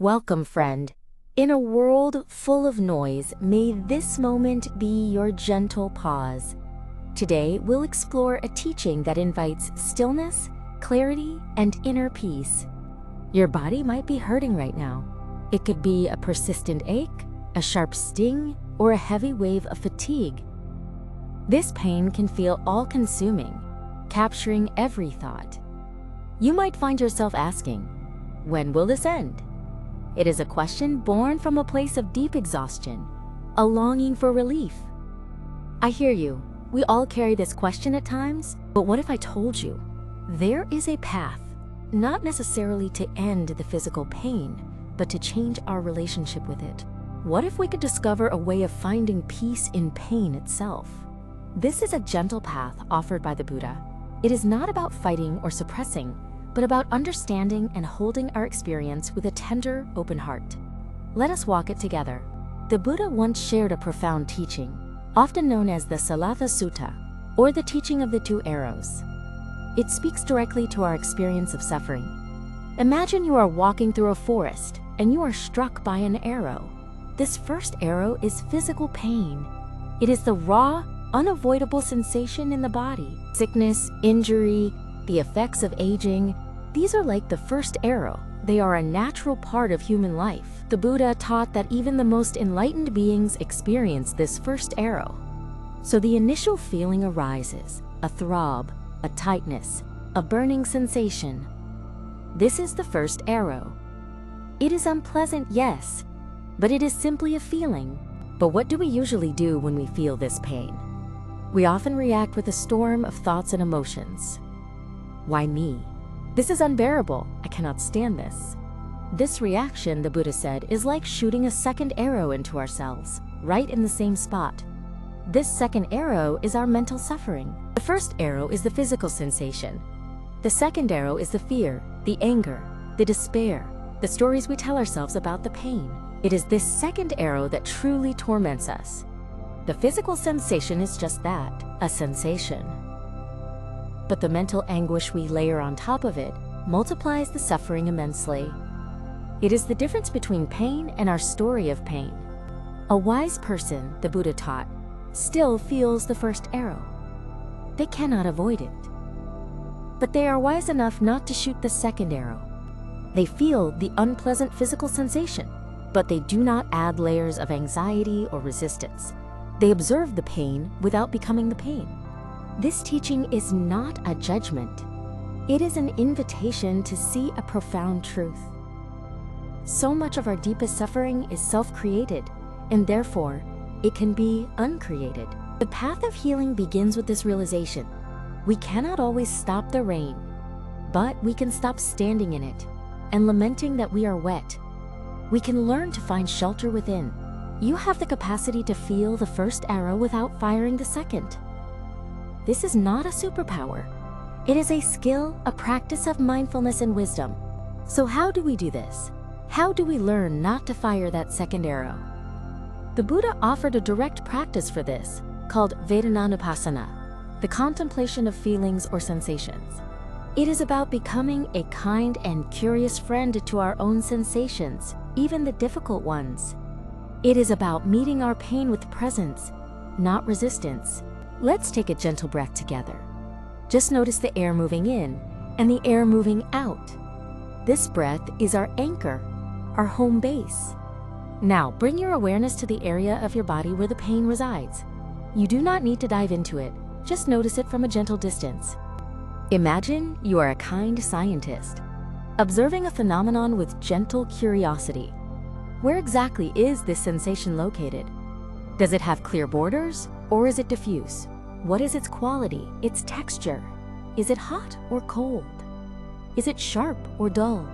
Welcome, friend. In a world full of noise, may this moment be your gentle pause. Today, we'll explore a teaching that invites stillness, clarity, and inner peace. Your body might be hurting right now. It could be a persistent ache, a sharp sting, or a heavy wave of fatigue. This pain can feel all-consuming, capturing every thought. You might find yourself asking, when will this end? It is a question born from a place of deep exhaustion, a longing for relief. I hear you. We all carry this question at times, but what if I told you there is a path, not necessarily to end the physical pain, but to change our relationship with it? What if we could discover a way of finding peace in pain itself? This is a gentle path offered by the Buddha. It is not about fighting or suppressing, but about understanding and holding our experience with a tender, open heart. Let us walk it together. The Buddha once shared a profound teaching, often known as the Sallatha Sutta, or the teaching of the two arrows. It speaks directly to our experience of suffering. Imagine you are walking through a forest and you are struck by an arrow. This first arrow is physical pain. It is the raw, unavoidable sensation in the body. Sickness, injury, the effects of aging, these are like the first arrow. They are a natural part of human life. The Buddha taught that even the most enlightened beings experience this first arrow. So the initial feeling arises, a throb, a tightness, a burning sensation. This is the first arrow. It is unpleasant, yes, but it is simply a feeling. But what do we usually do when we feel this pain? We often react with a storm of thoughts and emotions. Why me? This is unbearable. I cannot stand this. This reaction, the Buddha said, is like shooting a second arrow into ourselves, right in the same spot. This second arrow is our mental suffering. The first arrow is the physical sensation. The second arrow is the fear, the anger, the despair, the stories we tell ourselves about the pain. It is this second arrow that truly torments us. The physical sensation is just that, a sensation. But the mental anguish we layer on top of it multiplies the suffering immensely. It is the difference between pain and our story of pain. A wise person, the Buddha taught, still feels the first arrow. They cannot avoid it. But they are wise enough not to shoot the second arrow. They feel the unpleasant physical sensation, but they do not add layers of anxiety or resistance. They observe the pain without becoming the pain. This teaching is not a judgment. It is an invitation to see a profound truth. So much of our deepest suffering is self-created, and therefore, it can be uncreated. The path of healing begins with this realization. We cannot always stop the rain, but we can stop standing in it and lamenting that we are wet. We can learn to find shelter within. You have the capacity to feel the first arrow without firing the second. This is not a superpower. It is a skill, a practice of mindfulness and wisdom. So how do we do this? How do we learn not to fire that second arrow? The Buddha offered a direct practice for this, called Vedananupassana, the contemplation of feelings or sensations. It is about becoming a kind and curious friend to our own sensations, even the difficult ones. It is about meeting our pain with presence, not resistance. Let's take a gentle breath together. Just notice the air moving in and the air moving out. This breath is our anchor, our home base. Now, bring your awareness to the area of your body where the pain resides. You do not need to dive into it, just notice it from a gentle distance. Imagine you are a kind scientist, observing a phenomenon with gentle curiosity. Where exactly is this sensation located? Does it have clear borders, or is it diffuse? What is its quality, its texture? Is it hot or cold? Is it sharp or dull?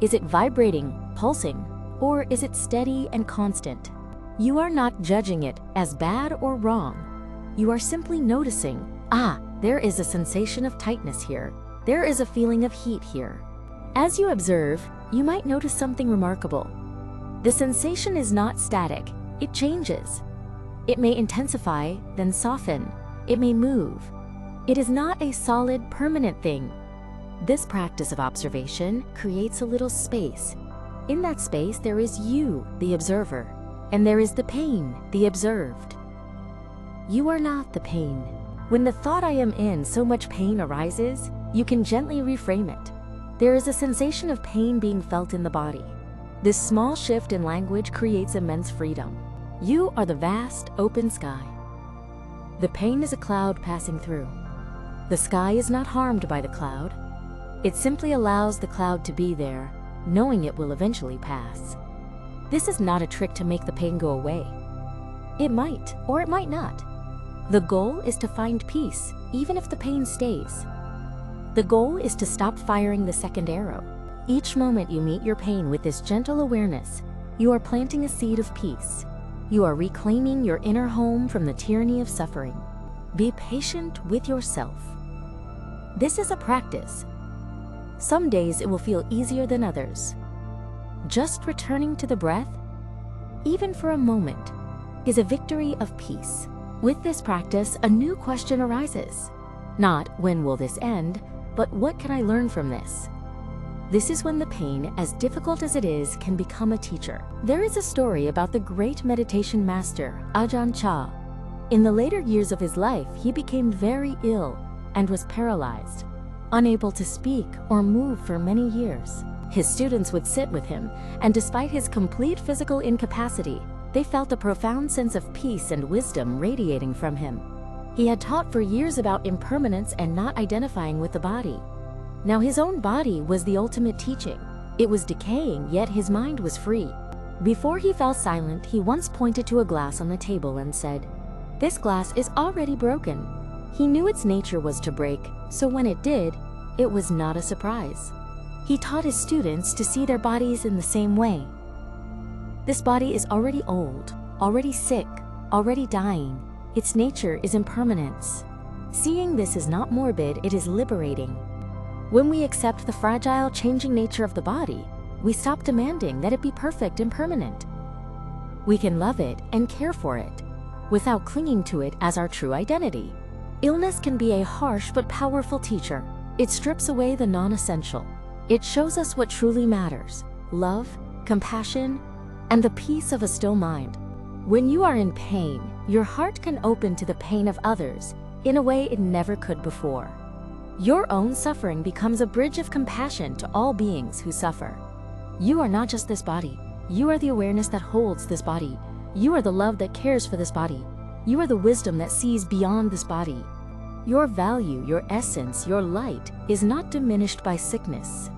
Is it vibrating, pulsing, or is it steady and constant? You are not judging it as bad or wrong. You are simply noticing, there is a sensation of tightness here. There is a feeling of heat here. As you observe, you might notice something remarkable. The sensation is not static, it changes. It may intensify, then soften. It may move. It is not a solid, permanent thing. This practice of observation creates a little space. In that space, there is you, the observer, and there is the pain, the observed. You are not the pain. When the thought "I am in so much pain" arises, you can gently reframe it. There is a sensation of pain being felt in the body. This small shift in language creates immense freedom. You are the vast, open sky. The pain is a cloud passing through. The sky is not harmed by the cloud. It simply allows the cloud to be there, knowing it will eventually pass. This is not a trick to make the pain go away. It might, or it might not. The goal is to find peace, even if the pain stays. The goal is to stop firing the second arrow. Each moment you meet your pain with this gentle awareness, you are planting a seed of peace. You are reclaiming your inner home from the tyranny of suffering. Be patient with yourself. This is a practice. Some days it will feel easier than others. Just returning to the breath, even for a moment, is a victory of peace. With this practice, a new question arises. Not "when will this end?" but "what can I learn from this?" This is when the pain, as difficult as it is, can become a teacher. There is a story about the great meditation master, Ajahn Chah. In the later years of his life, he became very ill and was paralyzed, unable to speak or move for many years. His students would sit with him, and despite his complete physical incapacity, they felt a profound sense of peace and wisdom radiating from him. He had taught for years about impermanence and not identifying with the body. Now his own body was the ultimate teaching. It was decaying, yet his mind was free. Before he fell silent, he once pointed to a glass on the table and said, "This glass is already broken." He knew its nature was to break, so when it did, it was not a surprise. He taught his students to see their bodies in the same way. This body is already old, already sick, already dying. Its nature is impermanence. Seeing this is not morbid, it is liberating. When we accept the fragile, changing nature of the body, we stop demanding that it be perfect and permanent. We can love it and care for it without clinging to it as our true identity. Illness can be a harsh but powerful teacher. It strips away the non-essential. It shows us what truly matters: love, compassion, and the peace of a still mind. When you are in pain, your heart can open to the pain of others in a way it never could before. Your own suffering becomes a bridge of compassion to all beings who suffer. You are not just this body. You are the awareness that holds this body. You are the love that cares for this body. You are the wisdom that sees beyond this body. Your value, your essence, your light is not diminished by sickness.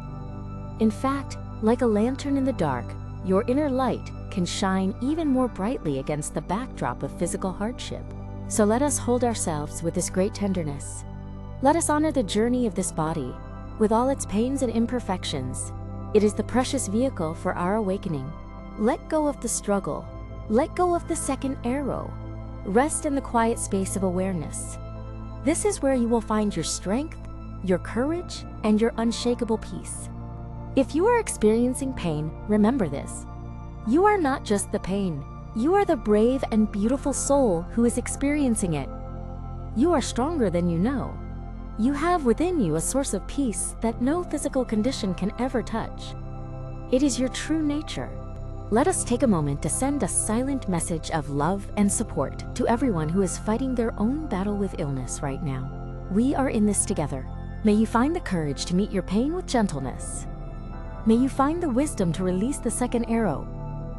In fact, like a lantern in the dark, your inner light can shine even more brightly against the backdrop of physical hardship. So let us hold ourselves with this great tenderness. Let us honor the journey of this body, with all its pains and imperfections. It is the precious vehicle for our awakening. Let go of the struggle. Let go of the second arrow. Rest in the quiet space of awareness. This is where you will find your strength, your courage, and your unshakable peace. If you are experiencing pain, remember this. You are not just the pain. You are the brave and beautiful soul who is experiencing it. You are stronger than you know. You have within you a source of peace that no physical condition can ever touch. It is your true nature. Let us take a moment to send a silent message of love and support to everyone who is fighting their own battle with illness right now. We are in this together. May you find the courage to meet your pain with gentleness. May you find the wisdom to release the second arrow.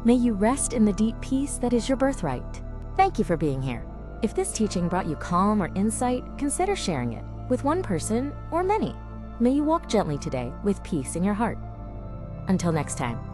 May you rest in the deep peace that is your birthright. Thank you for being here. If this teaching brought you calm or insight, consider sharing it with one person or many. May you walk gently today with peace in your heart. Until next time.